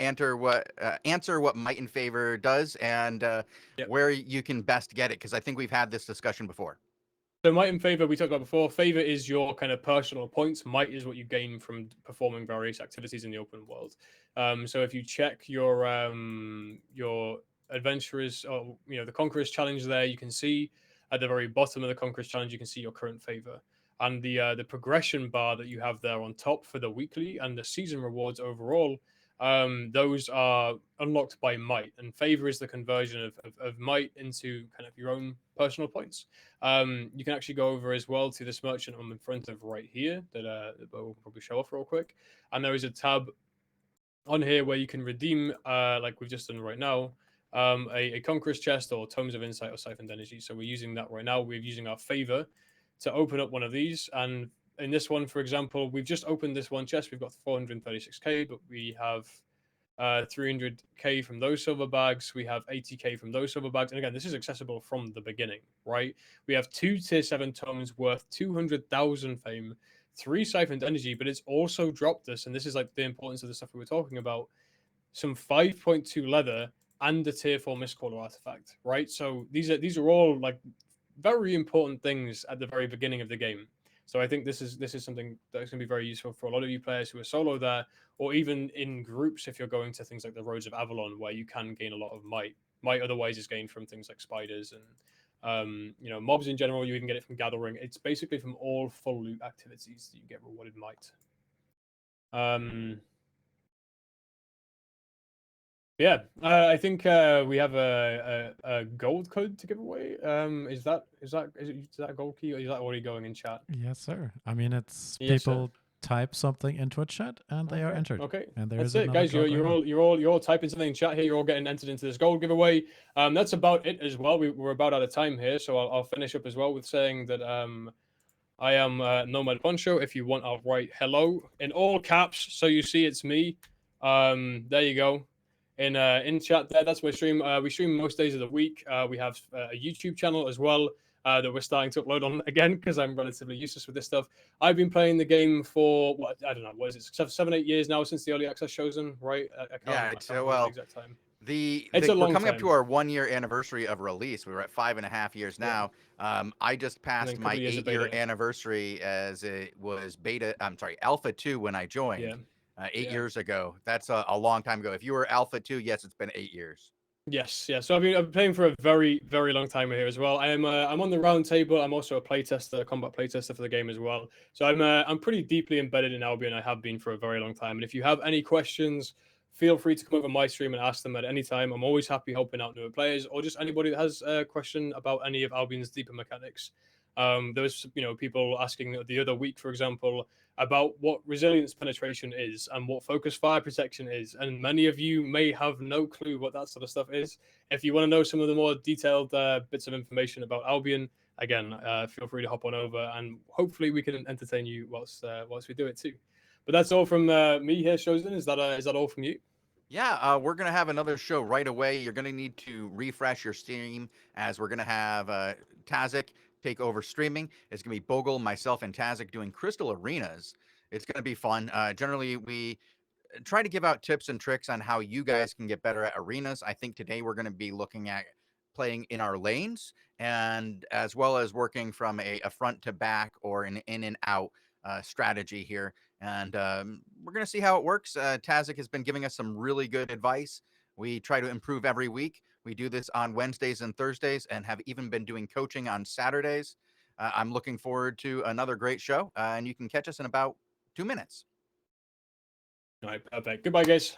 answer what Might and Favor does and where you can best get it, because I think we've had this discussion before. So Might and Favor we talked about before. Favor is your kind of personal points. Might is what you gain from performing various activities in the open world. So if you check your adventurers, or the conquerors challenge there, you can see at the very bottom of the conquerors challenge, you can see your current favor, and the progression bar that you have there on top for the weekly and the season rewards overall. Those are unlocked by might, and favor is the conversion of might into kind of your own personal points. You can actually go over as well to this merchant I'm in front of right here that we'll probably show off real quick, and there is a tab on here where you can redeem, like we've just done right now, a Conqueror's Chest or Tomes of Insight or Siphoned Energy. So we're using that right now. We're using our favor to open up one of these. And in this one, for example, we've just opened this one chest. We've got 436k, but we have 300k from those silver bags. We have 80k from those silver bags. And again, this is accessible from the beginning, right? We have 2 tier 7 tomes worth 200,000 fame, 3 siphoned energy, but it's also dropped us, and this is like the importance of the stuff we were talking about, some 5.2 leather and the tier 4 Mistcaller artifact, right? So these are all like very important things at the very beginning of the game. So I think this is something that's going to be very useful for a lot of you players who are solo there, or even in groups if you're going to things like the Roads of Avalon, where you can gain a lot of might. Might otherwise is gained from things like spiders and mobs in general. You even get it from gathering. It's basically from all full loot activities that you get rewarded might. Yeah, I think we have a gold code to give away. Is that a gold key, or is that already going in chat? Yes, sir. I mean, it's Yes, people type something into a chat and they are entered. Okay, and that's it, guys. You're all typing something in chat here. You're all getting entered into this gold giveaway. That's about it as well. We're about out of time here, so I'll finish up as well with saying that I am NomadPoncho. If you want, I'll write hello in all caps so you see it's me. There you go. In chat there, that's my stream. We stream most days of the week. We have a YouTube channel as well that we're starting to upload on again because I'm relatively useless with this stuff. I've been playing the game for I don't know, what is it, 7-8 years now since the early access Shozen, right? I can't remember the exact time. We're coming up to our 1-year anniversary of release. We were at 5.5 years now. I just passed my 8-year anniversary as it was Alpha 2 when I joined. Yeah. 8 years ago. That's a long time ago. If you were Alpha 2, yes, it's been 8 years. Yes, yeah. So I've been playing for a very, very long time here as well. I'm on the round table. I'm also a playtester, a combat playtester for the game as well. So I'm pretty deeply embedded in Albion. I have been for a very long time. And if you have any questions, feel free to come over my stream and ask them at any time. I'm always happy helping out newer players or just anybody that has a question about any of Albion's deeper mechanics. There was people asking the other week, for example, about what resilience penetration is and what focus fire protection is, and many of you may have no clue what that sort of stuff is. If you want to know some of the more detailed bits of information about Albion, again, feel free to hop on over, and hopefully we can entertain you whilst we do it too. But that's all from me here, Shozen. Is that all from you? Yeah, we're going to have another show right away. You're going to need to refresh your stream, as we're going to have Tazik take over streaming. It's going to be Bogul, myself, and Tazik doing Crystal Arenas. It's going to be fun. Generally, we try to give out tips and tricks on how you guys can get better at arenas. I think today we're going to be looking at playing in our lanes, and as well as working from a front to back or an in and out strategy here. And we're going to see how it works. Tazik has been giving us some really good advice. We try to improve every week. We do this on Wednesdays and Thursdays, and have even been doing coaching on Saturdays. I'm looking forward to another great show, and you can catch us in about 2 minutes. All right, perfect. Goodbye, guys.